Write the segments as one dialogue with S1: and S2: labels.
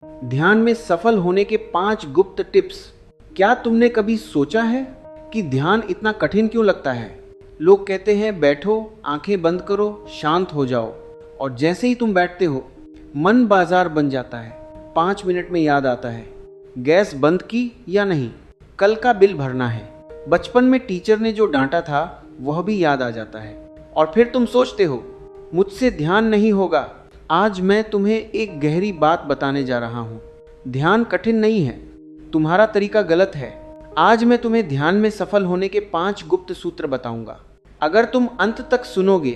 S1: ध्यान में सफल होने के 5 गुप्त टिप्स। क्या तुमने कभी सोचा है कि ध्यान इतना कठिन क्यों लगता है? लोग कहते हैं बैठो, आंखें बंद करो, शांत हो जाओ, और जैसे ही तुम बैठते हो मन बाजार बन जाता है। 5 मिनट में याद आता है गैस बंद की या नहीं, कल का बिल भरना है, बचपन में टीचर ने जो डांटा था वह भी याद आ जाता है। और फिर तुम सोचते हो मुझसे ध्यान नहीं होगा। आज मैं तुम्हें एक गहरी बात बताने जा रहा हूँ। ध्यान कठिन नहीं है, तुम्हारा तरीका गलत है। आज मैं तुम्हें ध्यान में सफल होने के 5 गुप्त सूत्र बताऊंगा। अगर तुम अंत तक सुनोगे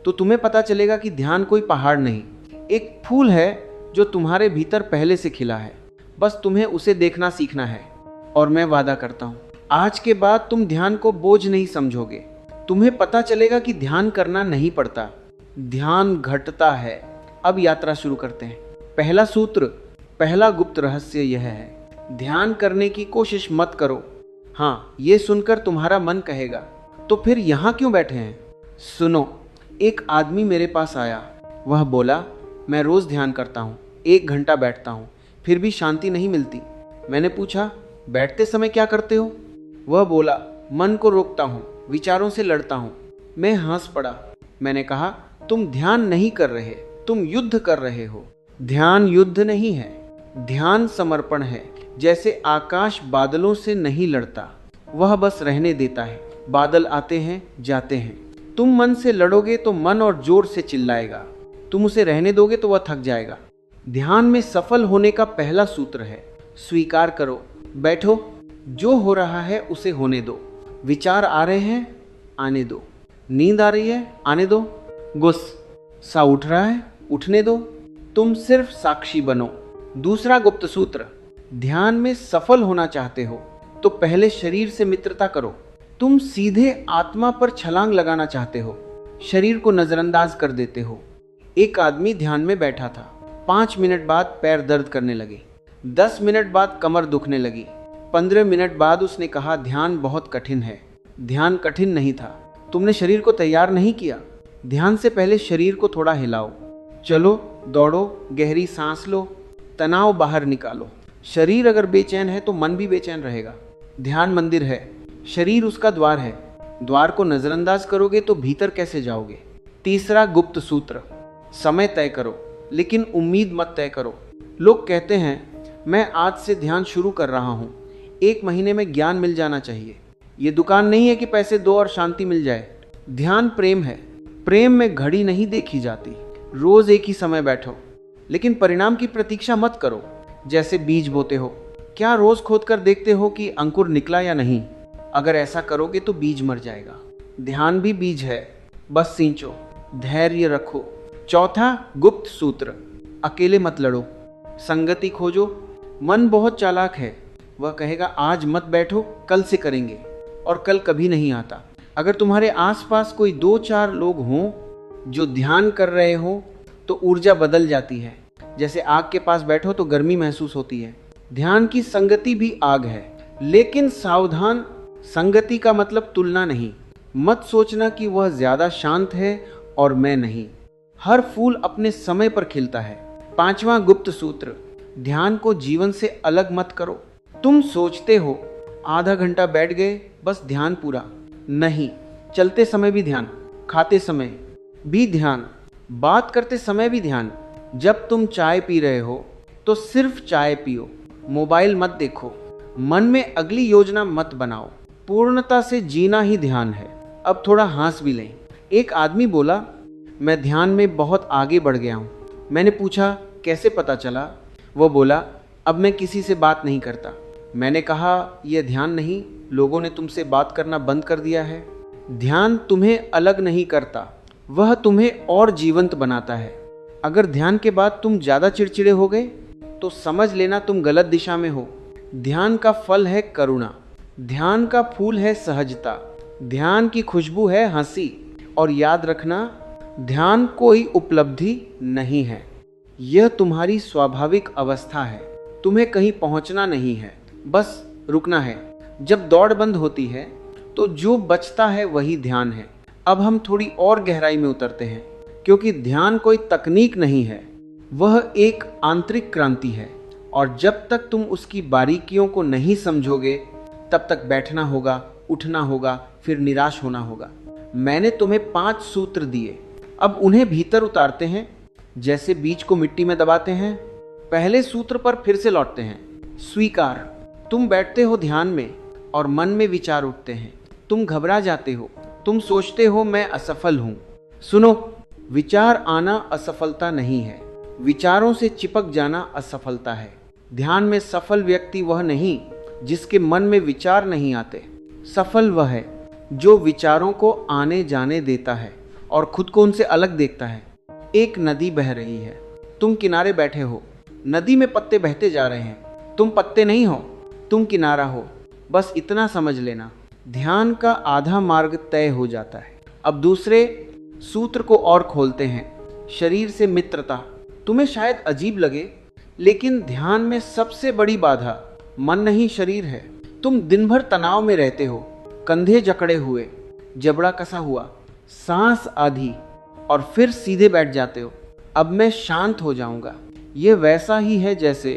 S1: तो तुम्हें पता चलेगा कि ध्यान कोई पहाड़ नहीं, एक फूल है जो तुम्हारे भीतर पहले से खिला है। बस तुम्हें उसे देखना सीखना है। और मैं वादा करता हूँ आज के बाद तुम ध्यान को बोझ नहीं समझोगे। तुम्हें पता चलेगा कि ध्यान करना नहीं पड़ता, ध्यान घटता है। अब यात्रा शुरू करते हैं। पहला सूत्र, पहला गुप्त रहस्य यह है, ध्यान करने की कोशिश मत करो। हाँ, ये सुनकर तुम्हारा मन कहेगा तो फिर यहाँ क्यों बैठे हैं? सुनो, एक आदमी मेरे पास आया। वह बोला मैं रोज ध्यान करता हूँ, 1 घंटा बैठता हूँ, फिर भी शांति नहीं मिलती। मैंने पूछा बैठते समय क्या करते हो? वह बोला मन को रोकता हूँ, विचारों से लड़ता हूँ। मैं हंस पड़ा। मैंने कहा तुम ध्यान नहीं कर रहे, तुम युद्ध कर रहे हो। ध्यान युद्ध नहीं है, ध्यान समर्पण है। जैसे आकाश बादलों से नहीं लड़ता, वह बस रहने देता है। बादल आते हैं जाते हैं, तुम मन से लड़ोगे तो मन और जोर से चिल्लाएगा, तुम उसे रहने दोगे तो वह थक जाएगा। ध्यान में सफल होने का पहला सूत्र है स्वीकार करो। बैठो, जो हो रहा है उसे होने दो। विचार आ रहे हैं, आने दो। नींद आ रही है, आने दो। गुस्सा उठ रहा है, उठने दो। तुम सिर्फ साक्षी बनो। दूसरा गुप्त सूत्र, ध्यान में सफल होना चाहते हो तो पहले शरीर से मित्रता करो। तुम सीधे आत्मा पर छलांग लगाना चाहते हो, शरीर को नजरअंदाज कर देते हो। एक आदमी ध्यान में बैठा था, 5 मिनट बाद पैर दर्द करने लगे, 10 मिनट बाद कमर दुखने लगी, 15 मिनट बाद उसने कहा ध्यान बहुत कठिन है। ध्यान कठिन नहीं था, तुमने शरीर को तैयार नहीं किया। ध्यान से पहले शरीर को थोड़ा हिलाओ, चलो, दौड़ो, गहरी सांस लो, तनाव बाहर निकालो। शरीर अगर बेचैन है तो मन भी बेचैन रहेगा। ध्यान मंदिर है, शरीर उसका द्वार है। द्वार को नजरअंदाज करोगे तो भीतर कैसे जाओगे? तीसरा गुप्त सूत्र, समय तय करो लेकिन उम्मीद मत तय करो। लोग कहते हैं मैं आज से ध्यान शुरू कर रहा हूँ, 1 महीने में ज्ञान मिल जाना चाहिए। ये दुकान नहीं है कि पैसे दो और शांति मिल जाए। ध्यान प्रेम है, प्रेम में घड़ी नहीं देखी जाती। रोज एक ही समय बैठो, लेकिन परिणाम की प्रतीक्षा मत करो। जैसे बीज बोते हो, क्या रोज खोद कर देखते हो कि अंकुर निकला या नहीं? अगर ऐसा करोगे तो बीज मर जाएगा। ध्यान भी बीज है, बस सींचो, धैर्य रखो। चौथा गुप्त सूत्र, अकेले मत लड़ो, संगति खोजो। मन बहुत चालाक है, वह कहेगा आज मत बैठो, कल से करेंगे, और कल कभी नहीं आता। अगर तुम्हारे आसपास कोई 2-4 लोग हों जो ध्यान कर रहे हो तो ऊर्जा बदल जाती है। जैसे आग के पास बैठो तो गर्मी महसूस होती है। ध्यान की संगति भी आग है, लेकिन सावधान, संगति का मतलब तुलना नहीं। मत सोचना कि वह ज्यादा शांत है और मैं नहीं। हर फूल अपने समय पर खिलता है। 5वां गुप्त सूत्र, ध्यान को जीवन से अलग मत करो। तुम सोचते हो आधा घंटा बैठ गए बस ध्यान पूरा। नहीं, चलते समय भी ध्यान, खाते समय भी ध्यान, बात करते समय भी ध्यान। जब तुम चाय पी रहे हो तो सिर्फ चाय पियो, मोबाइल मत देखो, मन में अगली योजना मत बनाओ। पूर्णता से जीना ही ध्यान है। अब थोड़ा हंस भी लें। एक आदमी बोला मैं ध्यान में बहुत आगे बढ़ गया हूँ। मैंने पूछा कैसे पता चला? वो बोला अब मैं किसी से बात नहीं करता। मैंने कहा यह ध्यान नहीं, लोगों ने तुमसे बात करना बंद कर दिया है। ध्यान तुम्हें अलग नहीं करता, वह तुम्हें और जीवंत बनाता है। अगर ध्यान के बाद तुम ज़्यादा चिड़चिड़े हो गए तो समझ लेना तुम गलत दिशा में हो। ध्यान का फल है करुणा, ध्यान का फूल है सहजता, ध्यान की खुशबू है हंसी। और याद रखना, ध्यान कोई उपलब्धि नहीं है, यह तुम्हारी स्वाभाविक अवस्था है। तुम्हें कहीं पहुंचना नहीं है, बस रुकना है। जब दौड़ बंद होती है तो जो बचता है वही ध्यान है। अब हम थोड़ी और गहराई में उतरते हैं, क्योंकि ध्यान कोई तकनीक नहीं है, वह एक आंतरिक क्रांति है। और जब तक तुम उसकी बारीकियों को नहीं समझोगे तब तक बैठना होगा, उठना होगा, फिर निराश होना होगा। मैंने तुम्हें 5 सूत्र दिए, अब उन्हें भीतर उतारते हैं, जैसे बीज को मिट्टी में दबाते हैं। पहले सूत्र पर फिर से लौटते हैं, स्वीकार। तुम बैठते हो ध्यान में और मन में विचार उठते हैं, तुम घबरा जाते हो, तुम सोचते हो मैं असफल हूं। सुनो, विचार आना असफलता नहीं है, विचारों से चिपक जाना असफलता है। ध्यान में सफल व्यक्ति वह नहीं जिसके मन में विचार नहीं आते, सफल वह है जो विचारों को आने जाने देता है और खुद को उनसे अलग देखता है। एक नदी बह रही है, तुम किनारे बैठे हो, नदी में पत्ते बहते जा रहे हैं, तुम पत्ते नहीं हो, तुम किनारा हो, बस इतना समझ लेना। ध्यान का आधा मार्ग तय हो जाता है। अब दूसरे सूत्र को और खोलते हैं, शरीर से मित्रता। तुम्हें शायद अजीब लगे, लेकिन ध्यान में सबसे बड़ी बाधा मन नहीं शरीर है। तुम दिन भर तनाव में रहते हो, कंधे जकड़े हुए, जबड़ा कसा हुआ, सांस आधी, और फिर सीधे बैठ जाते हो, अब मैं शांत हो जाऊंगा। ये वैसा ही है जैसे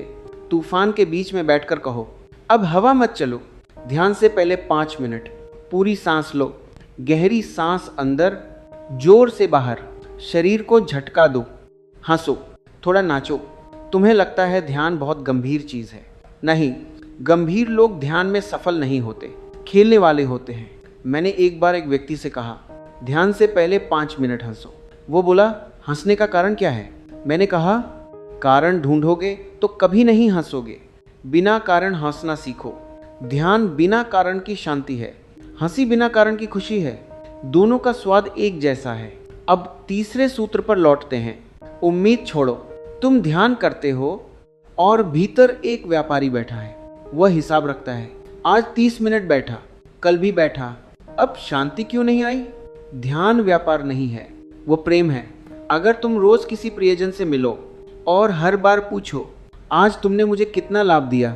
S1: तूफान के बीच में बैठकर कहो, अब हवा मत चलो। ध्यान से पहले 5 मिनट पूरी सांस लो, गहरी सांस अंदर, जोर से बाहर, शरीर को झटका दो, हंसो, थोड़ा नाचो। तुम्हें लगता है ध्यान बहुत गंभीर चीज़ है, नहीं, गंभीर लोग ध्यान में सफल नहीं होते, खेलने वाले होते हैं। मैंने एक बार एक व्यक्ति से कहा, ध्यान से पहले 5 मिनट हंसो। वो बोला, हंसने का कारण क्या है? मैंने कहा, कारण ढूंढोगे तो कभी नहीं हंसोगे, बिना कारण हंसना सीखो। ध्यान बिना कारण की शांति है, हंसी बिना कारण की खुशी है, दोनों का स्वाद एक जैसा है। अब तीसरे सूत्र पर लौटते हैं, उम्मीद छोड़ो। तुम ध्यान करते हो और भीतर एक व्यापारी बैठा है, वह हिसाब रखता है, आज 30 मिनट बैठा, कल भी बैठा, अब शांति क्यों नहीं आई? ध्यान व्यापार नहीं है, वो प्रेम है। अगर तुम रोज किसी प्रियजन से मिलो और हर बार पूछो, आज तुमने मुझे कितना लाभ दिया,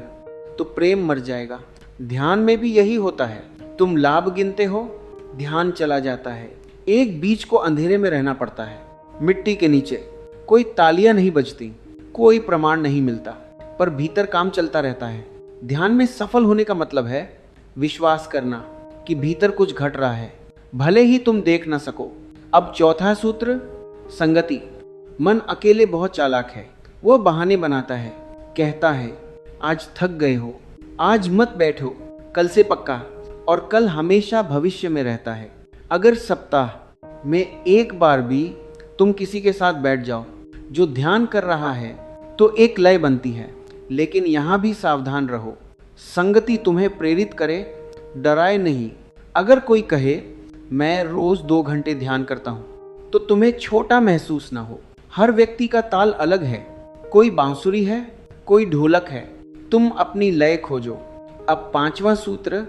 S1: तो प्रेम मर जाएगा। ध्यान में भी यही होता है, तुम लाभ गिनते हो, ध्यान चला जाता है। एक बीज को अंधेरे में रहना पड़ता है, मिट्टी के नीचे, कोई तालियां नहीं बजती, कोई प्रमाण नहीं मिलता, पर भीतर काम चलता रहता है। ध्यान में सफल होने का मतलब है विश्वास करना कि भीतर कुछ घट रहा है, भले ही तुम देख ना सको। अब चौथा सूत्र, संगति। मन अकेले बहुत चालाक है, वह बहाने बनाता है, कहता है आज थक गए हो, आज मत बैठो, कल से पक्का, और कल हमेशा भविष्य में रहता है। अगर सप्ताह में एक बार भी तुम किसी के साथ बैठ जाओ जो ध्यान कर रहा है तो एक लय बनती है। लेकिन यहाँ भी सावधान रहो, संगति तुम्हें प्रेरित करे, डराए नहीं। अगर कोई कहे मैं रोज 2 घंटे ध्यान करता हूँ तो तुम्हें छोटा महसूस ना हो। हर व्यक्ति का ताल अलग है, कोई बांसुरी है, कोई ढोलक है, तुम अपनी लय खोजो। अब 5वां सूत्र,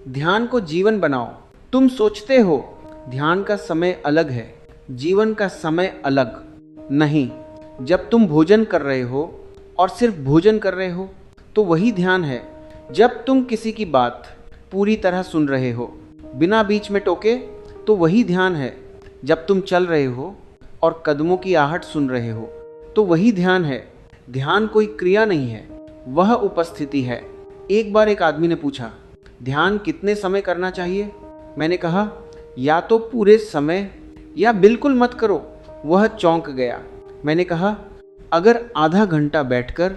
S1: ध्यान को जीवन बनाओ। तुम सोचते हो ध्यान का समय अलग है, जीवन का समय अलग नहीं। जब तुम भोजन कर रहे हो और सिर्फ भोजन कर रहे हो तो वही ध्यान है। जब तुम किसी की बात पूरी तरह सुन रहे हो बिना बीच में टोके तो वही ध्यान है। जब तुम चल रहे हो और कदमों की आहट सुन रहे हो तो वही ध्यान है। ध्यान कोई क्रिया नहीं है, वह उपस्थिति है। एक बार एक आदमी ने पूछा, ध्यान कितने समय करना चाहिए? मैंने कहा, या तो पूरे समय या बिल्कुल मत करो। वह चौंक गया। मैंने कहा, अगर आधा घंटा बैठकर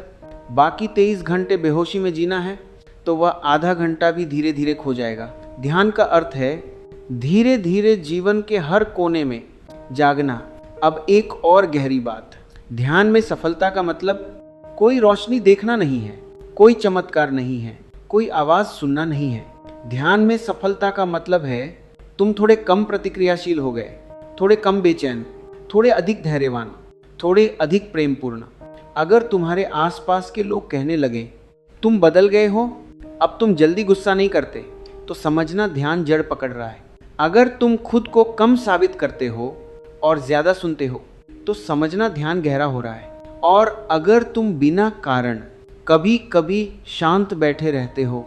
S1: बाकी 23 घंटे बेहोशी में जीना है तो वह आधा घंटा भी धीरे धीरे खो जाएगा। ध्यान का अर्थ है धीरे धीरे जीवन के हर कोने में जागना। अब एक और गहरी बात, ध्यान में सफलता का मतलब कोई रोशनी देखना नहीं है, कोई चमत्कार नहीं है, कोई आवाज सुनना नहीं है। ध्यान में सफलता का मतलब है तुम थोड़े कम प्रतिक्रियाशील हो गए, थोड़े कम बेचैन, थोड़े अधिक धैर्यवान, थोड़े अधिक प्रेमपूर्ण। अगर तुम्हारे आसपास के लोग कहने लगे तुम बदल गए हो, अब तुम जल्दी गुस्सा नहीं करते, तो समझना ध्यान जड़ पकड़ रहा है। अगर तुम खुद को कम साबित करते हो और ज्यादा सुनते हो तो समझना ध्यान गहरा हो रहा है। और अगर तुम बिना कारण कभी कभी शांत बैठे रहते हो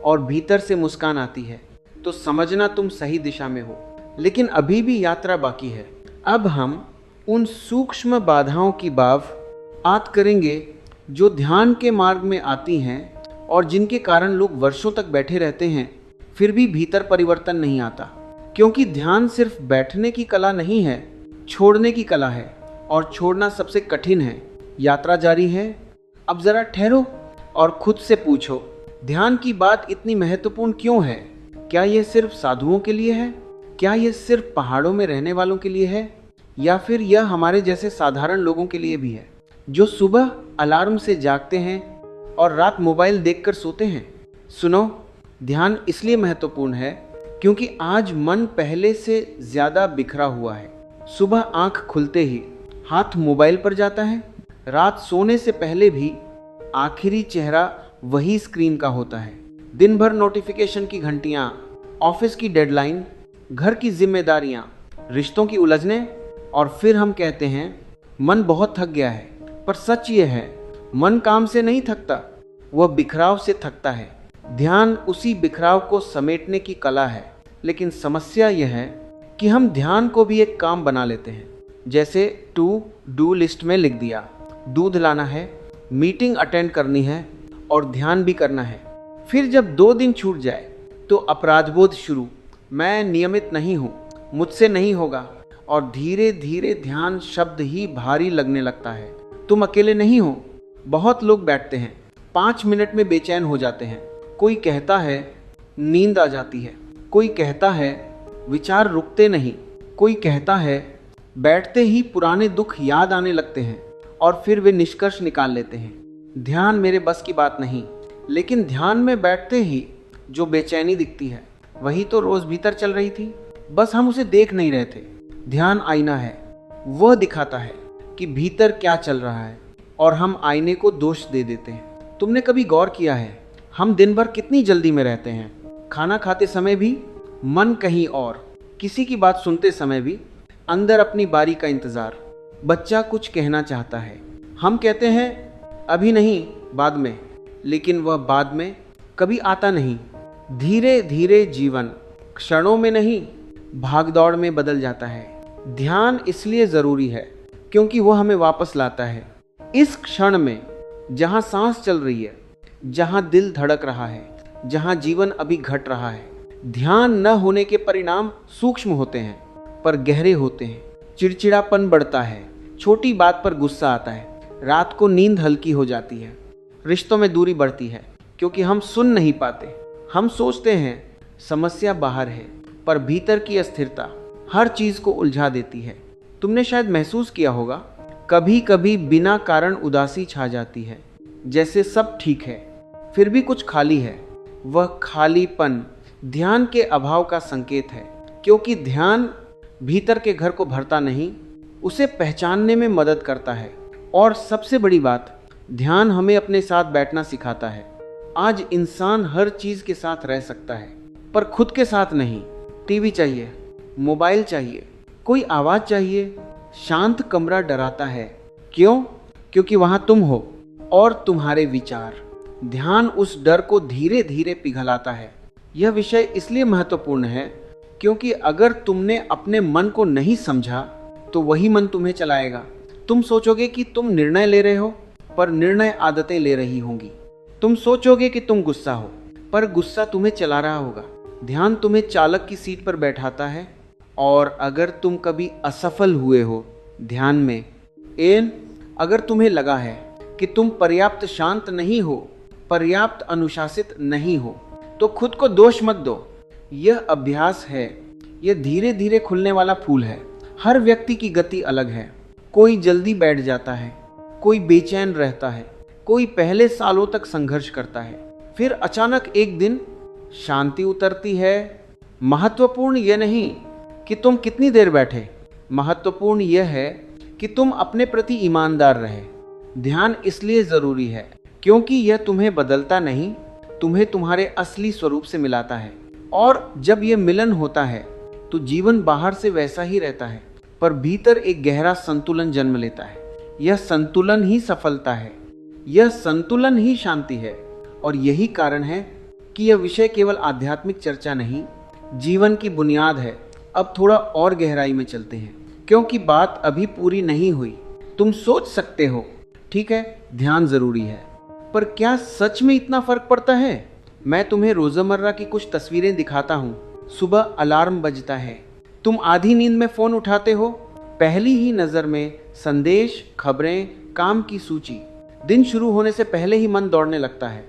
S1: और भीतर से मुस्कान आती है तो समझना तुम सही दिशा में हो। लेकिन अभी भी यात्रा बाकी है। अब हम उन सूक्ष्म बाधाओं की बात करेंगे जो ध्यान के मार्ग में आती हैं और जिनके कारण लोग वर्षों तक बैठे रहते हैं फिर भी भीतर परिवर्तन नहीं आता। क्योंकि ध्यान सिर्फ बैठने की कला नहीं है, छोड़ने की कला है, और छोड़ना सबसे कठिन है। यात्रा जारी है। अब जरा ठहरो और खुद से पूछो, ध्यान की बात इतनी महत्वपूर्ण क्यों है? क्या यह सिर्फ साधुओं के लिए है? क्या यह सिर्फ पहाड़ों में रहने वालों के लिए है? या फिर यह हमारे जैसे साधारण लोगों के लिए भी है, जो सुबह अलार्म से जागते हैं और रात मोबाइल देखकर सोते हैं? सुनो, ध्यान इसलिए महत्वपूर्ण है क्योंकि आज मन पहले से ज़्यादा बिखरा हुआ है। सुबह आंख खुलते ही हाथ मोबाइल पर जाता है, रात सोने से पहले भी आखिरी चेहरा वही स्क्रीन का होता है। दिन भर नोटिफिकेशन की घंटियाँ, ऑफिस की डेडलाइन, घर की जिम्मेदारियाँ, रिश्तों की उलझने, और फिर हम कहते हैं मन बहुत थक गया है। पर सच ये है, मन काम से नहीं थकता, वह बिखराव से थकता है। ध्यान उसी बिखराव को समेटने की कला है। लेकिन समस्या यह है कि हम ध्यान को भी एक काम बना लेते हैं। जैसे टू डू लिस्ट में लिख दिया, दूध लाना है, मीटिंग अटेंड करनी है और ध्यान भी करना है। फिर जब 2 दिन छूट जाए तो अपराधबोध शुरू, मैं नियमित नहीं हूँ, मुझसे नहीं होगा, और धीरे धीरे ध्यान शब्द ही भारी लगने लगता है। तुम अकेले नहीं हो, बहुत लोग बैठते हैं, 5 मिनट में बेचैन हो जाते हैं। कोई कहता है नींद आ जाती है, कोई कहता है विचार रुकते नहीं, कोई कहता है बैठते ही पुराने दुख याद आने लगते हैं, और फिर वे निष्कर्ष निकाल लेते हैं ध्यान मेरे बस की बात नहीं। लेकिन ध्यान में बैठते ही जो बेचैनी दिखती है वही तो रोज भीतर चल रही थी, बस हम उसे देख नहीं रहे थे। ध्यान आईना है, वह दिखाता है कि भीतर क्या चल रहा है, और हम आईने को दोष दे देते हैं। तुमने कभी गौर किया है हम दिन भर कितनी जल्दी में रहते हैं? खाना खाते समय भी मन कहीं और, किसी की बात सुनते समय भी अंदर अपनी बारी का इंतजार। बच्चा कुछ कहना चाहता है, हम कहते हैं अभी नहीं, बाद में, लेकिन वह बाद में कभी आता नहीं। धीरे धीरे जीवन क्षणों में नहीं, भागदौड़ में बदल जाता है। ध्यान इसलिए ज़रूरी है क्योंकि वह हमें वापस लाता है इस क्षण में, जहाँ सांस चल रही है, जहाँ दिल धड़क रहा है, जहाँ जीवन अभी घट रहा है। ध्यान न होने के परिणाम सूक्ष्म होते हैं पर गहरे होते हैं। चिड़चिड़ापन बढ़ता है, छोटी बात पर गुस्सा आता है, रात को नींद हल्की हो जाती है, रिश्तों में दूरी बढ़ती है क्योंकि हम सुन नहीं पाते। हम सोचते हैं समस्या बाहर है, पर भीतर की अस्थिरता हर चीज़ को उलझा देती है। तुमने शायद महसूस किया होगा, कभी कभी बिना कारण उदासी छा जाती है, जैसे सब ठीक है फिर भी कुछ खाली है। वह खालीपन ध्यान के अभाव का संकेत है, क्योंकि ध्यान भीतर के घर को भरता नहीं, उसे पहचानने में मदद करता है। और सबसे बड़ी बात, ध्यान हमें अपने साथ बैठना सिखाता है। आज इंसान हर चीज़ के साथ रह सकता है पर खुद के साथ नहीं। टीवी चाहिए, मोबाइल चाहिए, कोई आवाज़ चाहिए, शांत कमरा डराता है। क्यों? क्योंकि वहाँ तुम हो और तुम्हारे विचार। ध्यान उस डर को धीरे धीरे पिघलाता है। यह विषय इसलिए महत्वपूर्ण है क्योंकि अगर तुमने अपने मन को नहीं समझा तो वही मन तुम्हें चलाएगा। तुम सोचोगे कि तुम निर्णय ले रहे हो, पर निर्णय आदतें ले रही होंगी। तुम सोचोगे कि तुम गुस्सा हो, पर गुस्सा तुम्हें चला रहा होगा। ध्यान तुम्हें चालक की सीट पर बैठाता है, और अगर तुम कभी असफल हुए हो ध्यान में, अगर तुम्हें लगा है कि तुम पर्याप्त शांत नहीं हो, पर्याप्त अनुशासित नहीं हो, तो खुद को दोष मत दो। यह अभ्यास है, यह धीरे धीरे खुलने वाला फूल है। हर व्यक्ति की गति अलग है। कोई जल्दी बैठ जाता है, कोई बेचैन रहता है, कोई पहले सालों तक संघर्ष करता है, फिर अचानक एक दिन शांति उतरती है। महत्वपूर्ण यह नहीं कि तुम कितनी देर बैठे, महत्वपूर्ण यह है कि तुम अपने प्रति ईमानदार रहे। ध्यान इसलिए ज़रूरी है क्योंकि यह तुम्हें बदलता नहीं, तुम्हें तुम्हारे असली स्वरूप से मिलाता है। और जब यह मिलन होता है तो जीवन बाहर से वैसा ही रहता है, पर भीतर एक गहरा संतुलन जन्म लेता है। यह संतुलन ही सफलता है, यह संतुलन ही शांति है। और यही कारण है कि यह विषय केवल आध्यात्मिक चर्चा नहीं, जीवन की बुनियाद है। अब थोड़ा और गहराई में चलते हैं, क्योंकि बात अभी पूरी नहीं हुई। तुम सोच सकते हो ठीक है, ध्यान जरूरी है, पर क्या सच में इतना फर्क पड़ता है? मैं तुम्हें रोजमर्रा की कुछ तस्वीरें दिखाता हूँ। सुबह अलार्म बजता है, तुम आधी नींद में फोन उठाते हो, पहली ही नजर में संदेश, खबरें, काम की सूची। दिन शुरू होने से पहले ही मन दौड़ने लगता है।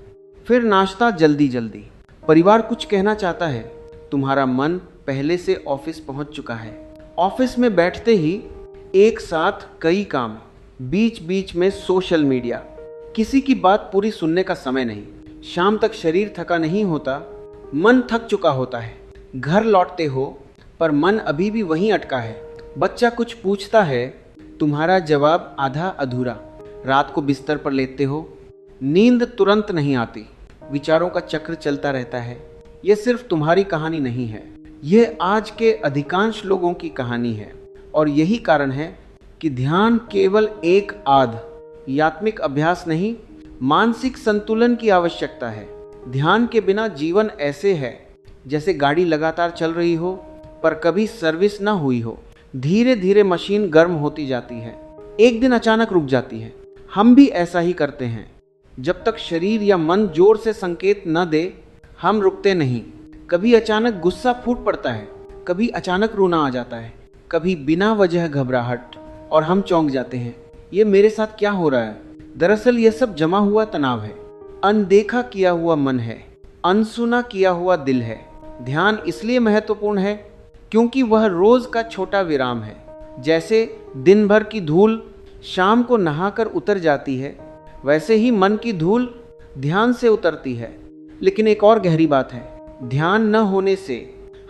S1: फिर नाश्ता जल्दी जल्दी, परिवार कुछ कहना चाहता है, तुम्हारा मन पहले से ऑफिस पहुंच चुका है। ऑफिस में बैठते ही एक साथ कई काम, बीच बीच में सोशल मीडिया, किसी की बात पूरी सुनने का समय नहीं। शाम तक शरीर थका नहीं होता, मन थक चुका होता है। घर लौटते हो पर मन अभी भी वहीं अटका है। बच्चा कुछ पूछता है, तुम्हारा जवाब आधा अधूरा। रात को बिस्तर पर लेटते हो, नींद तुरंत नहीं आती, विचारों का चक्र चलता रहता है। यह सिर्फ तुम्हारी कहानी नहीं है, यह आज के अधिकांश लोगों की कहानी है। और यही कारण है कि ध्यान केवल एक आध्यात्मिक अभ्यास नहीं, मानसिक संतुलन की आवश्यकता है। ध्यान के बिना जीवन ऐसे है जैसे गाड़ी लगातार चल रही हो पर कभी सर्विस ना हुई हो। धीरे धीरे मशीन गर्म होती जाती है, एक दिन अचानक रुक जाती है। हम भी ऐसा ही करते हैं। जब तक शरीर या मन जोर से संकेत न दे, हम रुकते नहीं। कभी अचानक गुस्सा फूट पड़ता है, कभी अचानक रोना आ जाता है, कभी बिना वजह घबराहट, और हम चौंक जाते हैं, ये मेरे साथ क्या हो रहा है? दरअसल ये सब जमा हुआ तनाव है, अनदेखा किया हुआ मन है, अनसुना किया हुआ दिल है। ध्यान इसलिए महत्वपूर्ण है क्योंकि वह रोज का छोटा विराम है। जैसे दिन भर की धूल शाम को नहाकर उतर जाती है, वैसे ही मन की धूल ध्यान से उतरती है। लेकिन एक और गहरी बात है, ध्यान न होने से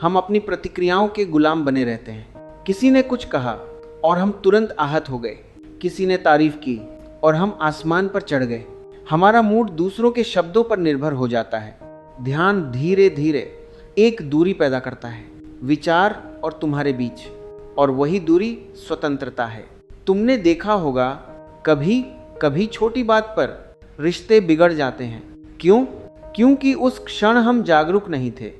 S1: हम अपनी प्रतिक्रियाओं के गुलाम बने रहते हैं। किसी ने कुछ कहा और हम तुरंत आहत हो गए, किसी ने तारीफ की और हम आसमान पर चढ़ गए। हमारा मूड दूसरों के शब्दों पर निर्भर हो जाता है। ध्यान धीरे धीरे एक दूरी पैदा करता है, विचार और तुम्हारे बीच, और वही दूरी स्वतंत्रता है। तुमने देखा होगा, कभी कभी छोटी बात पर रिश्ते बिगड़ जाते हैं। क्यों? क्योंकि उस क्षण हम जागरूक नहीं थे,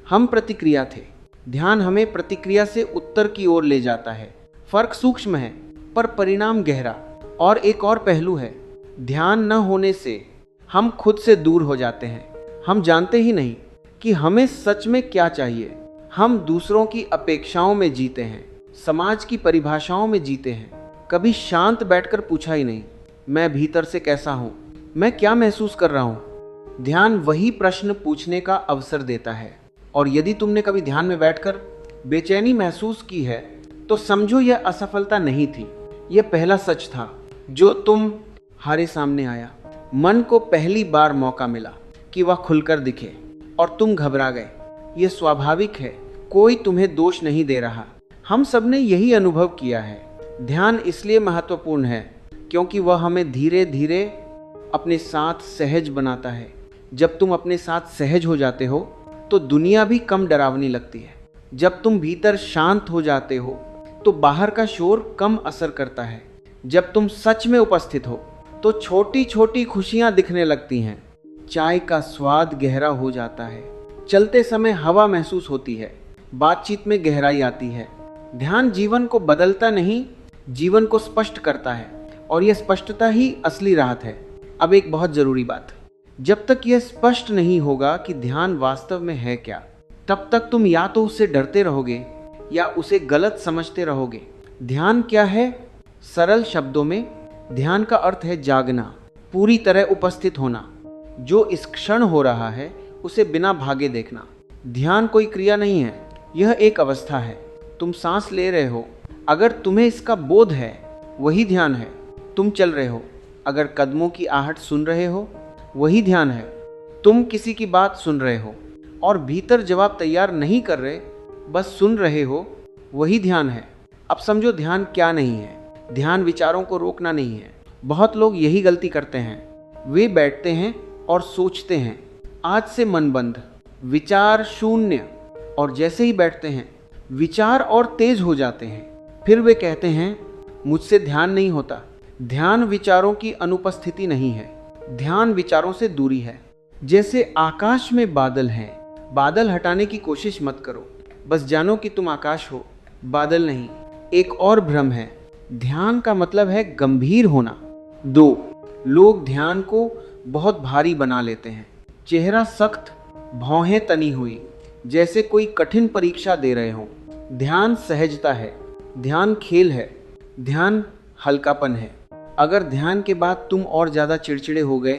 S1: हम प्रतिक्रिया थे। ध्यान हमें प्रतिक्रिया से उत्तर की ओर ले जाता है। फर्क सूक्ष्म है पर परिणाम गहरा। और एक और पहलू है, ध्यान न होने से हम खुद से दूर हो जाते हैं। हम जानते ही नहीं कि हमें सच में क्या चाहिए। हम दूसरों की अपेक्षाओं में जीते हैं, समाज की परिभाषाओं में जीते हैं। कभी शांत बैठकर पूछा ही नहीं, मैं भीतर से कैसा हूँ, मैं क्या महसूस कर रहा हूँ। ध्यान वही प्रश्न पूछने का अवसर देता है। और यदि तुमने कभी ध्यान में बैठकर बेचैनी महसूस की है तो समझो यह असफलता नहीं थी, यह पहला सच था जो तुम्हारे सामने आया। मन को पहली बार मौका मिला कि वह खुलकर दिखे और तुम घबरा गए। यह स्वाभाविक है, कोई तुम्हें दोष नहीं दे रहा। हम सबने यही अनुभव किया है। ध्यान इसलिए महत्वपूर्ण है क्योंकि वह हमें धीरे धीरे अपने साथ सहज बनाता है। जब तुम अपने साथ सहज हो जाते हो तो दुनिया भी कम डरावनी लगती है। जब तुम भीतर शांत हो जाते हो तो बाहर का शोर कम असर करता है। जब तुम सच में उपस्थित हो तो छोटी छोटी खुशियां दिखने लगती हैं। चाय का स्वाद गहरा हो जाता है, चलते समय हवा महसूस होती है, बातचीत में गहराई आती है। ध्यान जीवन को बदलता नहीं, जीवन को स्पष्ट करता है, और यह स्पष्टता ही असली राहत है। अब एक बहुत जरूरी बात, जब तक यह स्पष्ट नहीं होगा कि ध्यान वास्तव में है क्या, तब तक तुम या तो उससे डरते रहोगे या उसे गलत समझते रहोगे। ध्यान क्या है? सरल शब्दों में, ध्यान का अर्थ है जागना, पूरी तरह उपस्थित होना। जो इस क्षण हो रहा है उसे बिना भागे देखना। ध्यान कोई क्रिया नहीं है, यह एक अवस्था है। तुम सांस ले रहे हो, अगर तुम्हें इसका बोध है वही ध्यान है। तुम चल रहे हो, अगर कदमों की आहट सुन रहे हो वही ध्यान है। तुम किसी की बात सुन रहे हो और भीतर जवाब तैयार नहीं कर रहे, बस सुन रहे हो, वही ध्यान है। अब समझो ध्यान क्या नहीं है। ध्यान विचारों को रोकना नहीं है। बहुत लोग यही गलती करते हैं, वे बैठते हैं और सोचते हैं आज से मन बंद, विचार शून्य, और जैसे ही बैठते हैं विचार और तेज हो जाते हैं। फिर वे कहते हैं मुझसे ध्यान नहीं होता। ध्यान विचारों की अनुपस्थिति नहीं है, ध्यान विचारों से दूरी है। जैसे आकाश में बादल हैं, बादल हटाने की कोशिश मत करो, बस जानो कि तुम आकाश हो, बादल नहीं। एक और भ्रम है, ध्यान का मतलब है गंभीर होना। 2. लोग ध्यान को बहुत भारी बना लेते हैं। चेहरा सख्त, भौहें तनी हुई, जैसे कोई कठिन परीक्षा दे रहे हो। ध्यान सहजता है, ध्यान खेल है, ध्यान हल्कापन है। अगर ध्यान के बाद तुम और ज़्यादा चिड़चिड़े हो गए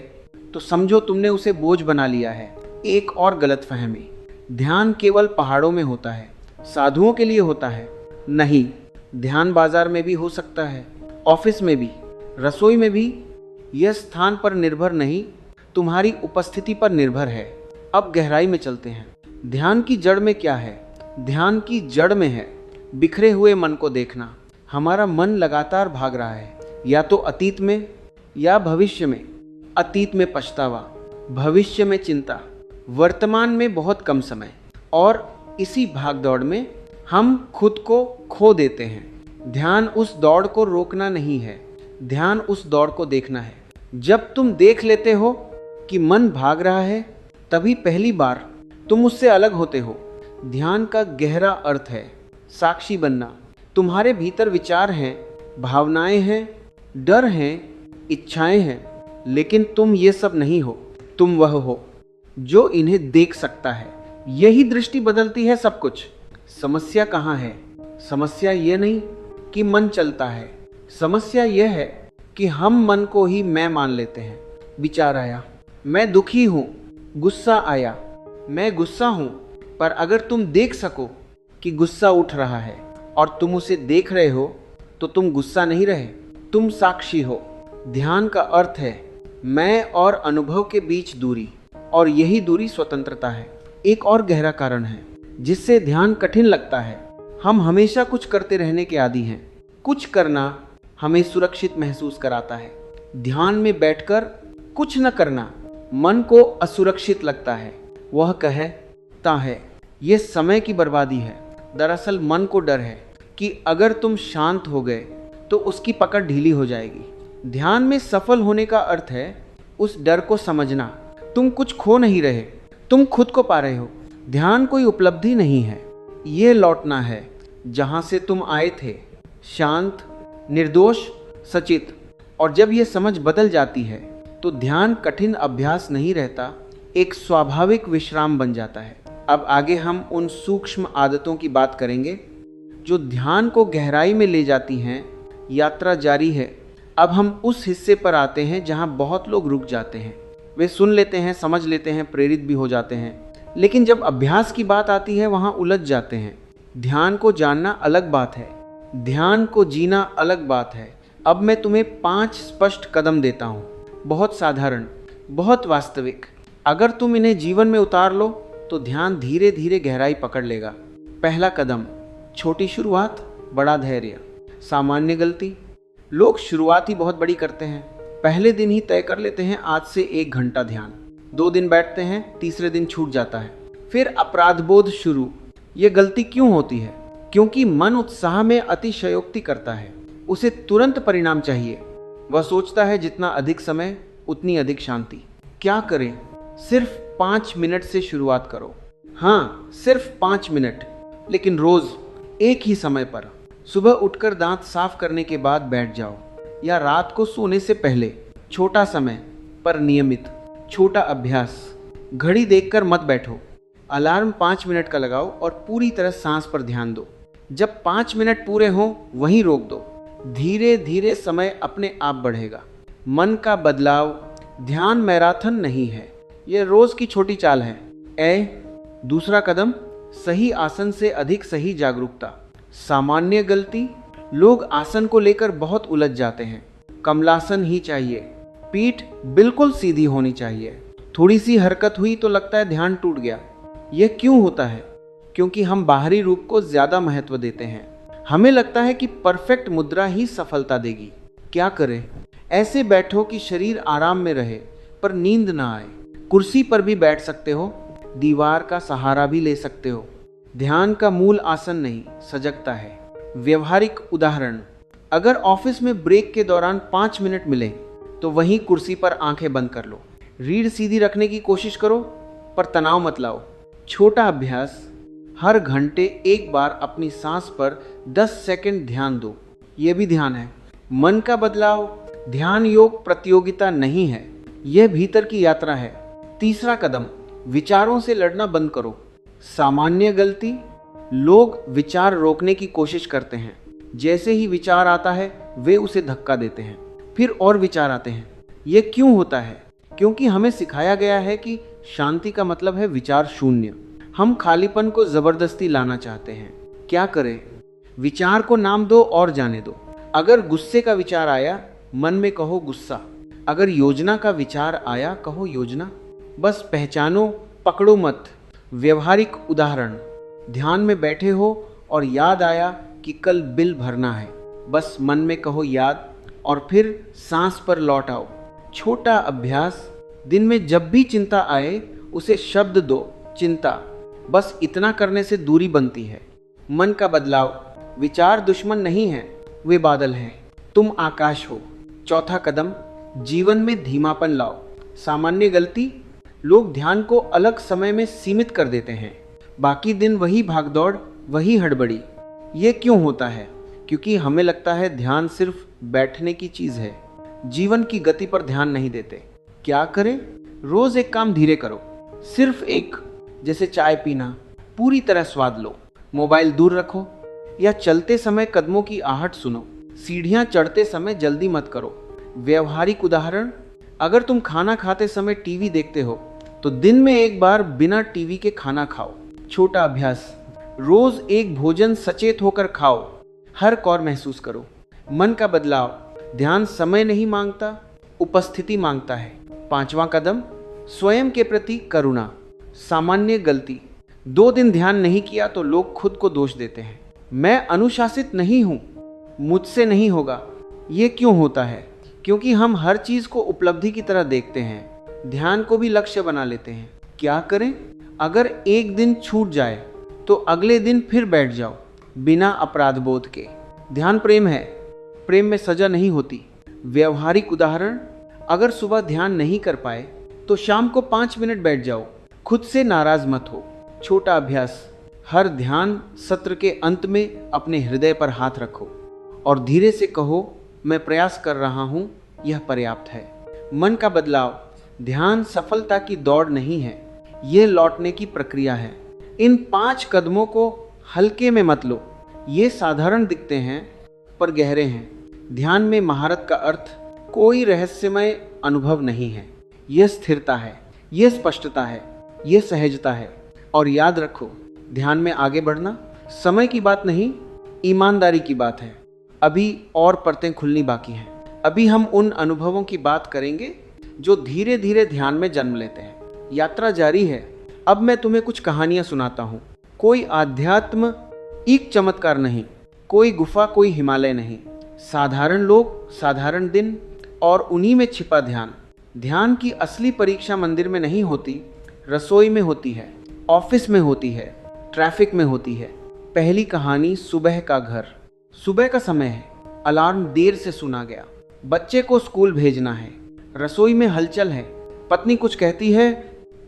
S1: तो समझो तुमने उसे बोझ बना लिया है। एक और गलतफहमी, ध्यान केवल पहाड़ों में होता है, साधुओं के लिए होता है। नहीं, ध्यान बाजार में भी हो सकता है, ऑफिस में भी, रसोई में भी। यह स्थान पर निर्भर नहीं, तुम्हारी उपस्थिति पर निर्भर है। अब गहराई में चलते हैं। ध्यान की जड़ में क्या है? ध्यान की जड़ में है बिखरे हुए मन को देखना। हमारा मन लगातार भाग रहा है, या तो अतीत में या भविष्य में। अतीत में पछतावा, भविष्य में चिंता, वर्तमान में बहुत कम समय। और इसी भागदौड़ में हम खुद को खो देते हैं। ध्यान उस दौड़ को रोकना नहीं है, ध्यान उस दौड़ को देखना है। जब तुम देख लेते हो कि मन भाग रहा है, तभी पहली बार तुम उससे अलग होते हो। ध्यान का गहरा अर्थ है साक्षी बनना। तुम्हारे भीतर विचार हैं, भावनाएं हैं, डर हैं, इच्छाएं हैं, लेकिन तुम ये सब नहीं हो। तुम वह हो जो इन्हें देख सकता है। यही दृष्टि बदलती है सब कुछ। समस्या कहाँ है? समस्या ये नहीं कि मन चलता है, समस्या यह है कि हम मन को ही मैं मान लेते हैं। विचार आया, मैं दुखी हूँ, गुस्सा आया, मैं गुस्सा हूँ। पर अगर तुम देख सको कि गुस्सा उठ रहा है और तुम उसे देख रहे हो, तो तुम गुस्सा नहीं रहे, तुम साक्षी हो। ध्यान का अर्थ है मैं और अनुभव के बीच दूरी, और यही दूरी स्वतंत्रता है। एक और गहरा कारण है जिससे ध्यान कठिन लगता है। हम हमेशा कुछ करते रहने के आदी हैं। कुछ करना हमें सुरक्षित महसूस कराता है। ध्यान में बैठकर कुछ न करना मन को असुरक्षित लगता है। वह कहता है ये समय की बर्बादी है। दरअसल मन को डर है कि अगर तुम शांत हो गए तो उसकी पकड़ ढीली हो जाएगी। ध्यान में सफल होने का अर्थ है उस डर को समझना। तुम कुछ खो नहीं रहे, तुम खुद को पा रहे हो। ध्यान कोई उपलब्धि नहीं है, ये लौटना है जहाँ से तुम आए थे, शांत, निर्दोष, सचेत। और जब ये समझ बदल जाती है तो ध्यान कठिन अभ्यास नहीं रहता, एक स्वाभाविक विश्राम बन जाता है। अब आगे हम उन सूक्ष्म आदतों की बात करेंगे जो ध्यान को गहराई में ले जाती हैं। यात्रा जारी है। अब हम उस हिस्से पर आते हैं जहां बहुत लोग रुक जाते हैं। वे सुन लेते हैं, समझ लेते हैं, प्रेरित भी हो जाते हैं, लेकिन जब अभ्यास की बात आती है वहां उलझ जाते हैं। ध्यान को जानना अलग बात है, ध्यान को जीना अलग बात है। अब मैं तुम्हें 5 स्पष्ट कदम देता हूं, बहुत साधारण, बहुत वास्तविक। अगर तुम इन्हें जीवन में उतार लो तो ध्यान धीरे धीरे गहराई पकड़ लेगा। पहला कदम, छोटी शुरुआत, बड़ा धैर्य। सामान्य गलती, लोग शुरुआत ही बहुत बड़ी करते हैं। पहले दिन ही तय कर लेते हैं आज से 1 घंटा ध्यान। 2 दिन बैठते हैं, तीसरे दिन छूट जाता है। फिर अपराधबोध शुरू। ये गलती क्यों होती है? क्योंकि मन उत्साह में अतिशयोक्ति करता है। उसे तुरंत परिणाम चाहिए। वह सोचता है जितना अधिक समय उतनी अधिक शांति। क्या करें? सिर्फ 5 मिनट से शुरुआत करो। हाँ, सिर्फ 5 मिनट, लेकिन रोज एक ही समय पर। सुबह उठकर दांत साफ करने के बाद बैठ जाओ, या रात को सोने से पहले। छोटा समय पर नियमित, छोटा अभ्यास। घड़ी देखकर मत बैठो। अलार्म 5 मिनट का लगाओ और पूरी तरह सांस पर ध्यान दो। जब 5 मिनट पूरे हों वहीं रोक दो। धीरे धीरे समय अपने आप बढ़ेगा। मन का बदलाव, ध्यान मैराथन नहीं है, यह रोज की छोटी चाल है। दूसरा कदम, सही आसन से अधिक सही जागरूकता। सामान्य गलती, लोग आसन को लेकर बहुत उलझ जाते हैं। कमलासन ही चाहिए, पीठ बिल्कुल सीधी होनी चाहिए। थोड़ी सी हरकत हुई तो लगता है ध्यान टूट गया। यह क्यों होता है? क्योंकि हम बाहरी रूप को ज्यादा महत्व देते हैं। हमें लगता है कि परफेक्ट मुद्रा ही सफलता देगी। क्या करें? ऐसे बैठो कि शरीर आराम में रहे पर नींद ना आए। कुर्सी पर भी बैठ सकते हो, दीवार का सहारा भी ले सकते हो। ध्यान का मूल आसन नहीं, सजगता है। व्यवहारिक उदाहरण, अगर ऑफिस में ब्रेक के दौरान 5 मिनट मिले तो वहीं कुर्सी पर आंखें बंद कर लो। रीढ़ सीधी रखने की कोशिश करो पर तनाव मत लाओ। छोटा अभ्यास, हर घंटे एक बार अपनी सांस पर 10 सेकंड ध्यान दो। ये भी ध्यान है। मन का बदलाव, ध्यान योग प्रतियोगिता नहीं है, यह भीतर की यात्रा है। तीसरा कदम, विचारों से लड़ना बंद करो। सामान्य गलती, लोग विचार रोकने की कोशिश करते हैं। जैसे ही विचार आता है वे उसे धक्का देते हैं, फिर और विचार आते हैं। ये क्यों होता है? क्योंकि हमें सिखाया गया है कि शांति का मतलब है विचार शून्य। हम खालीपन को जबरदस्ती लाना चाहते हैं। क्या करें? विचार को नाम दो और जाने दो। अगर गुस्से का विचार आया, मन में कहो गुस्सा। अगर योजना का विचार आया, कहो योजना। बस पहचानो, पकड़ो मत। व्यवहारिक उदाहरण, ध्यान में बैठे हो और याद आया कि कल बिल भरना है, बस मन में कहो याद और फिर सांस पर लौट आओ। छोटा अभ्यास, दिन में जब भी चिंता आए उसे शब्द दो, चिंता। बस इतना करने से दूरी बनती है। मन का बदलाव, विचार दुश्मन नहीं है, वे बादल हैं, तुम आकाश हो। चौथा कदम, जीवन में धीमापन लाओ। सामान्य गलती, लोग ध्यान को अलग समय में सीमित कर देते हैं। बाकी दिन वही भागदौड़, वही हड़बड़ी। ये क्यों होता है? क्योंकि हमें लगता है ध्यान सिर्फ बैठने की चीज है। जीवन की गति पर ध्यान नहीं देते। क्या करें? रोज एक काम धीरे करो, सिर्फ एक, जैसे चाय पीना, पूरी तरह स्वाद लो। मोबाइल दूर रखो या चलते समय कदमों की आहट सुनो। सीढ़ियां चढ़ते समय जल्दी मत करो। व्यवहारिक उदाहरण, अगर तुम खाना खाते समय टीवी देखते हो तो दिन में एक बार बिना टीवी के खाना खाओ। छोटा अभ्यास, रोज एक भोजन सचेत होकर खाओ, हर कौर महसूस करो। मन का बदलाव, ध्यान समय नहीं मांगता, उपस्थिति मांगता है। पांचवा कदम, स्वयं के प्रति करुणा। सामान्य गलती, 2 दिन ध्यान नहीं किया तो लोग खुद को दोष देते हैं। मैं अनुशासित नहीं हूं, मुझसे नहीं होगा। ये क्यों होता है? क्योंकि हम हर चीज को उपलब्धि की तरह देखते हैं, ध्यान को भी लक्ष्य बना लेते हैं। क्या करें? अगर एक दिन छूट जाए तो अगले दिन फिर बैठ जाओ, बिना अपराध बोध के। ध्यान प्रेम है, प्रेम में सजा नहीं होती। व्यवहारिक उदाहरण, अगर सुबह ध्यान नहीं कर पाए तो शाम को 5 मिनट बैठ जाओ, खुद से नाराज मत हो। छोटा अभ्यास, हर ध्यान सत्र के अंत में अपने हृदय पर हाथ रखो और धीरे से कहो, मैं प्रयास कर रहा हूं, यह पर्याप्त है। मन का बदलाव, ध्यान सफलता की दौड़ नहीं है, यह लौटने की प्रक्रिया है। इन 5 कदमों को हल्के में मत लो। ये साधारण दिखते हैं पर गहरे हैं। ध्यान में महारत का अर्थ कोई रहस्यमय अनुभव नहीं है। यह स्थिरता है, यह स्पष्टता है, यह सहजता है। और याद रखो, ध्यान में आगे बढ़ना समय की बात नहीं, ईमानदारी की बात है। अभी और परतें खुलनी बाकी हैं। अभी हम उन अनुभवों की बात करेंगे जो धीरे धीरे ध्यान में जन्म लेते हैं। यात्रा जारी है। अब मैं तुम्हें कुछ कहानियां सुनाता हूँ। कोई आध्यात्म एक चमत्कार नहीं, कोई गुफा, कोई हिमालय नहीं। साधारण लोग, साधारण दिन और उन्हीं में छिपा ध्यान। ध्यान की असली परीक्षा मंदिर में नहीं होती, रसोई में होती है, ऑफिस में होती है, ट्रैफिक में होती है। पहली कहानी, सुबह का घर। सुबह का समय है, अलार्म देर से सुना गया, बच्चे को स्कूल भेजना है, रसोई में हलचल है। पत्नी कुछ कहती है,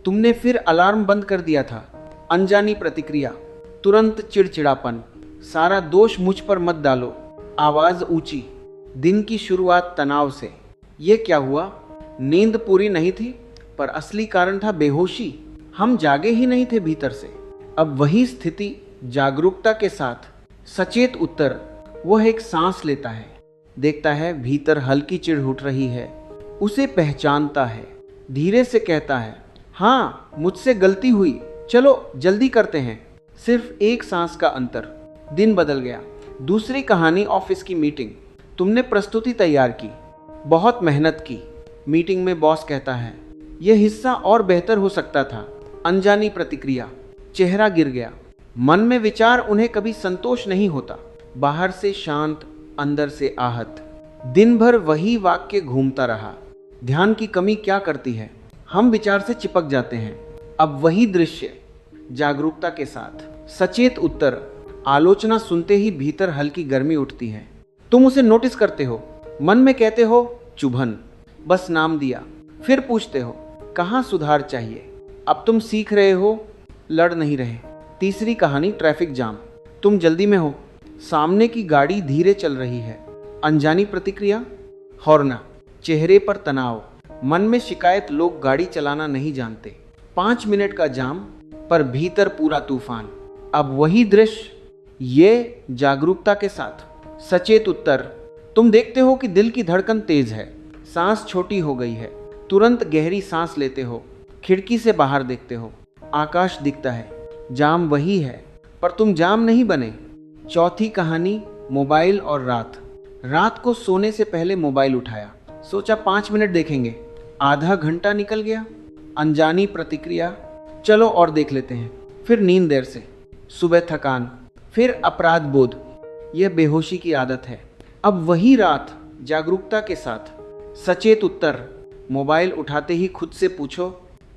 S1: तुमने फिर अलार्म बंद कर दिया था। अनजानी प्रतिक्रिया, तुरंत चिड़चिड़ापन, सारा दोष मुझ पर मत डालो। आवाज ऊंची, दिन की शुरुआत तनाव से। ये क्या हुआ? नींद पूरी नहीं थी, पर असली कारण था बेहोशी। हम जागे ही नहीं थे भीतर से। अब वही स्थिति जागरूकता के साथ। सचेत उत्तर, वह एक सांस लेता है, देखता है भीतर हल्की चिढ़ उठ रही है, उसे पहचानता है, धीरे से कहता है, हाँ मुझसे गलती हुई, चलो जल्दी करते हैं। सिर्फ एक सांस का अंतर, दिन बदल गया। दूसरी कहानी, ऑफिस की मीटिंग। तुमने प्रस्तुति तैयार की, बहुत मेहनत की। मीटिंग में बॉस कहता है, यह हिस्सा और बेहतर हो सकता था। अनजानी प्रतिक्रिया, चेहरा गिर गया। मन में विचार, उन्हें कभी संतोष नहीं होता। बाहर से शांत, अंदर से आहत। दिन भर वही वाक्य घूमता रहा। ध्यान की कमी क्या करती है? हम विचार से चिपक जाते हैं। अब वही दृश्य जागरूकता के साथ। सचेत उत्तर, आलोचना सुनते ही भीतर हल्की गर्मी उठती है। तुम उसे नोटिस करते हो, मन में कहते हो चुभन, बस नाम दिया। फिर पूछते हो, कहाँ सुधार चाहिए? अब तुम सीख रहे हो, लड़ नहीं रहे। तीसरी कहानी, ट्रैफिक जाम। तुम जल्दी में हो, सामने की गाड़ी धीरे चल रही है। अनजानी प्रतिक्रिया, हॉर्ना, चेहरे पर तनाव, मन में शिकायत, लोग गाड़ी चलाना नहीं जानते। 5 मिनट का जाम पर भीतर पूरा तूफान। अब वही दृश्य, ये जागरूकता के साथ। सचेत उत्तर, तुम देखते हो कि दिल की धड़कन तेज है, सांस छोटी हो गई है, तुरंत गहरी सांस लेते हो, खिड़की से बाहर देखते हो, आकाश दिखता है। जाम वही है पर तुम जाम नहीं बने। चौथी कहानी, मोबाइल और रात। रात को सोने से पहले मोबाइल उठाया, सोचा 5 मिनट देखेंगे, आधा घंटा निकल गया। अनजानी प्रतिक्रिया, चलो और देख लेते हैं। फिर नींद देर से, सुबह थकान, फिर अपराध बोध। यह बेहोशी की आदत है। अब वही रात जागरूकता के साथ। सचेत उत्तर, मोबाइल उठाते ही खुद से पूछो,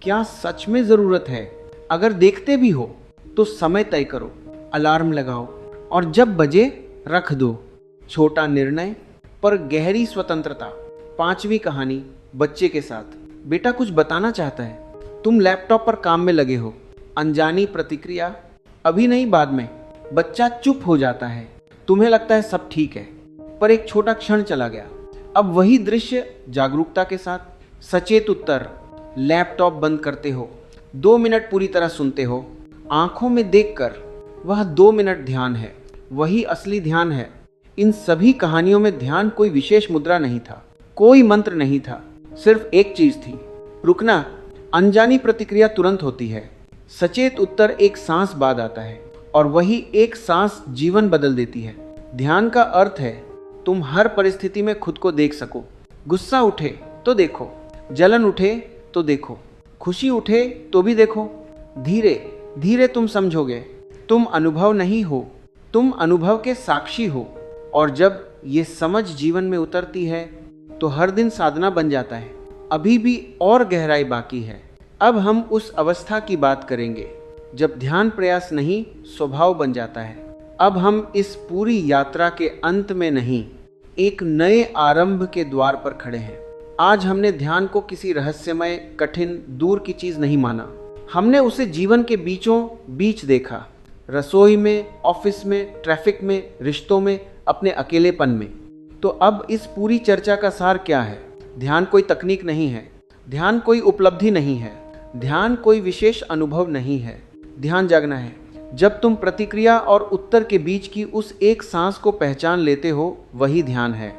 S1: क्या सच में ज़रूरत है? अगर देखते भी हो तो समय तय करो, अलार्म लगाओ और जब बजे रख दो। छोटा निर्णय पर गहरी स्वतंत्रता। 5वीं कहानी, बच्चे के साथ। बेटा कुछ बताना चाहता है, तुम लैपटॉप पर काम में लगे हो। अनजानी प्रतिक्रिया, अभी नहीं बाद में। बच्चा चुप हो जाता है, तुम्हें लगता है सब ठीक है, पर एक छोटा क्षण चला गया। अब वही दृश्य जागरूकता के साथ। सचेत उत्तर, लैपटॉप बंद करते हो, 2 मिनट पूरी तरह सुनते हो, आंखों में देखकर। वह 2 मिनट ध्यान है, वही असली ध्यान है। इन सभी कहानियों में ध्यान कोई विशेष मुद्रा नहीं था, कोई मंत्र नहीं था, सिर्फ एक चीज थी, रुकना। अनजानी प्रतिक्रिया तुरंत होती है, सचेत उत्तर एक सांस बाद आता है, और वही एक सांस जीवन बदल देती है। ध्यान का अर्थ है तुम हर परिस्थिति में खुद को देख सको। गुस्सा उठे तो देखो, जलन उठे तो देखो, खुशी उठे तो भी देखो। धीरे धीरे तुम समझोगे, तुम अनुभव नहीं हो, तुम अनुभव के साक्षी हो। और जब ये समझ जीवन में उतरती है तो हर दिन साधना बन जाता है। अभी भी और गहराई बाकी है। अब हम उस अवस्था की बात करेंगे जब ध्यान प्रयास नहीं, स्वभाव बन जाता है। अब हम इस पूरी यात्रा के अंत में नहीं, एक नए आरंभ के द्वार पर खड़े हैं। आज हमने ध्यान को किसी रहस्यमय, कठिन, दूर की चीज नहीं माना। हमने उसे जीवन के बीचों बीच देखा, रसोई में, ऑफिस में, ट्रैफिक में, रिश्तों में, अपने अकेलेपन में। तो अब इस पूरी चर्चा का सार क्या है? ध्यान कोई तकनीक नहीं है, ध्यान कोई उपलब्धि नहीं है, ध्यान कोई विशेष अनुभव नहीं है। ध्यान जागना है। जब तुम प्रतिक्रिया और उत्तर के बीच की उस एक सांस को पहचान लेते हो, वही ध्यान है।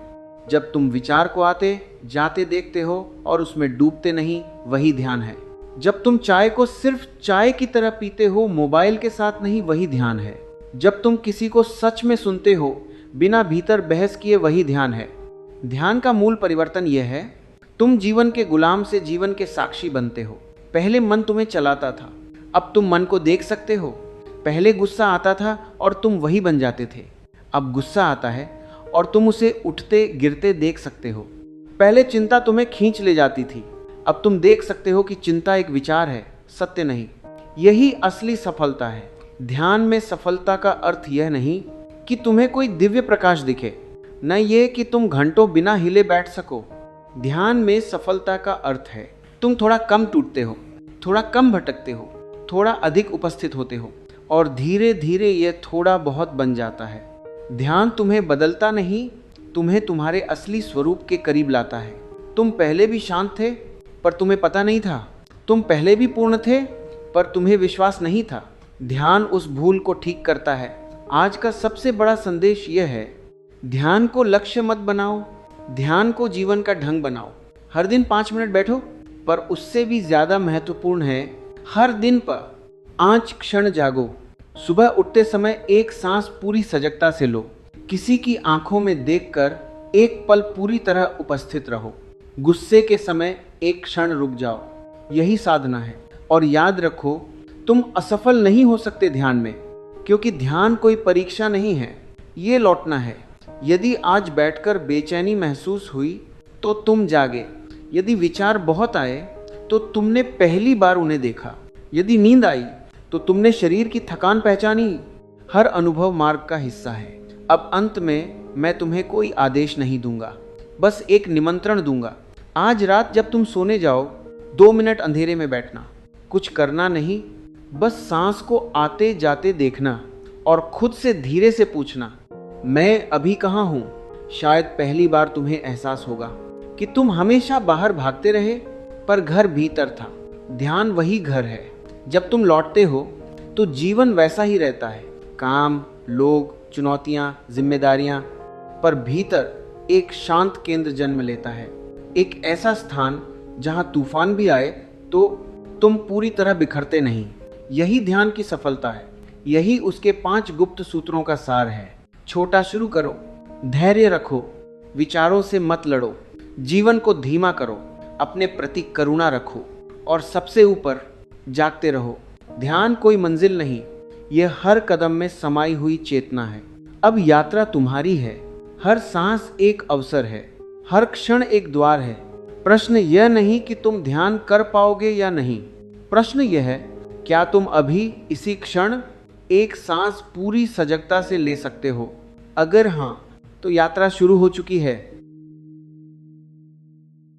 S1: जब तुम विचार को आते जाते देखते हो और उसमें डूबते नहीं, वही ध्यान है। जब तुम चाय को सिर्फ चाय की तरह पीते हो, मोबाइल के साथ नहीं, वही ध्यान है। जब तुम किसी को सच में सुनते हो, बिना भीतर बहस किए, वही ध्यान है। ध्यान का मूल परिवर्तन यह है, तुम जीवन के गुलाम से जीवन के साक्षी बनते हो। पहले मन तुम्हें चलाता था, अब तुम मन को देख सकते हो। पहले गुस्सा आता था और तुम वही बन जाते थे, अब गुस्सा आता है और तुम उसे उठते गिरते देख सकते हो। पहले चिंता तुम्हें खींच ले जाती थी, अब तुम देख सकते हो कि चिंता एक विचार है, सत्य नहीं। यही असली सफलता है। ध्यान में सफलता का अर्थ यह नहीं कि तुम्हें कोई दिव्य प्रकाश दिखे, न ये कि तुम घंटों बिना हिले बैठ सको। ध्यान में सफलता का अर्थ है तुम थोड़ा कम टूटते हो, थोड़ा कम भटकते हो, थोड़ा अधिक उपस्थित होते हो, और धीरे धीरे यह थोड़ा बहुत बन जाता है। ध्यान तुम्हें बदलता नहीं, तुम्हें तुम्हारे असली स्वरूप के करीब लाता है। तुम पहले भी शांत थे पर तुम्हें पता नहीं था, तुम पहले भी पूर्ण थे पर तुम्हें विश्वास नहीं था। ध्यान उस भूल को ठीक करता है। आज का सबसे बड़ा संदेश यह है, ध्यान को लक्ष्य मत बनाओ, ध्यान को जीवन का ढंग बनाओ। हर दिन 5 मिनट बैठो, पर उससे भी ज्यादा महत्वपूर्ण है, हर दिन पर 5 क्षण जागो। सुबह उठते समय एक सांस पूरी सजगता से लो, किसी की आंखों में देखकर एक पल पूरी तरह उपस्थित रहो। गुस्से के समय एक क्षण रुक जाओ, यही साधना है। और याद रखो, तुम असफल नहीं हो सकते ध्यान में, क्योंकि ध्यान कोई परीक्षा नहीं है, ये लौटना है। यदि आज बैठकर बेचैनी महसूस हुई तो तुम जागे, यदि विचार बहुत आए तो तुमने पहली बार उन्हें देखा, यदि नींद आई तो तुमने शरीर की थकान पहचानी। हर अनुभव मार्ग का हिस्सा है। अब अंत में मैं तुम्हें कोई आदेश नहीं दूंगा, बस एक निमंत्रण दूंगा। आज रात जब तुम सोने जाओ, 2 मिनट अंधेरे में बैठना, कुछ करना नहीं, बस सांस को आते जाते देखना और खुद से धीरे से पूछना, मैं अभी कहाँ हूँ? शायद पहली बार तुम्हें एहसास होगा, कि तुम हमेशा बाहर भागते रहे पर घर भीतर था। ध्यान वही घर है। जब तुम लौटते हो तो जीवन वैसा ही रहता है, काम, लोग, चुनौतियां, जिम्मेदारियां, पर भीतर एक शांत केंद्र जन्म लेता है। एक ऐसा स्थान जहां तूफान भी आए तो तुम पूरी तरह बिखरते नहीं। यही ध्यान की सफलता है। यही उसके 5 गुप्त सूत्रों का सार है। छोटा शुरू करो, धैर्य रखो, विचारों से मत लड़ो, जीवन को धीमा करो, अपने प्रति करुणा रखो और सबसे ऊपर जागते रहो। ध्यान कोई मंजिल नहीं, यह हर कदम में समाई हुई चेतना है। अब यात्रा तुम्हारी है। हर सांस एक अवसर है, हर क्षण एक द्वार है। प्रश्न यह नहीं कि तुम ध्यान कर पाओगे या नहीं, प्रश्न यह है क्या तुम अभी इसी क्षण एक सांस पूरी सजगता से ले सकते हो। अगर हाँ, तो यात्रा शुरू हो चुकी है।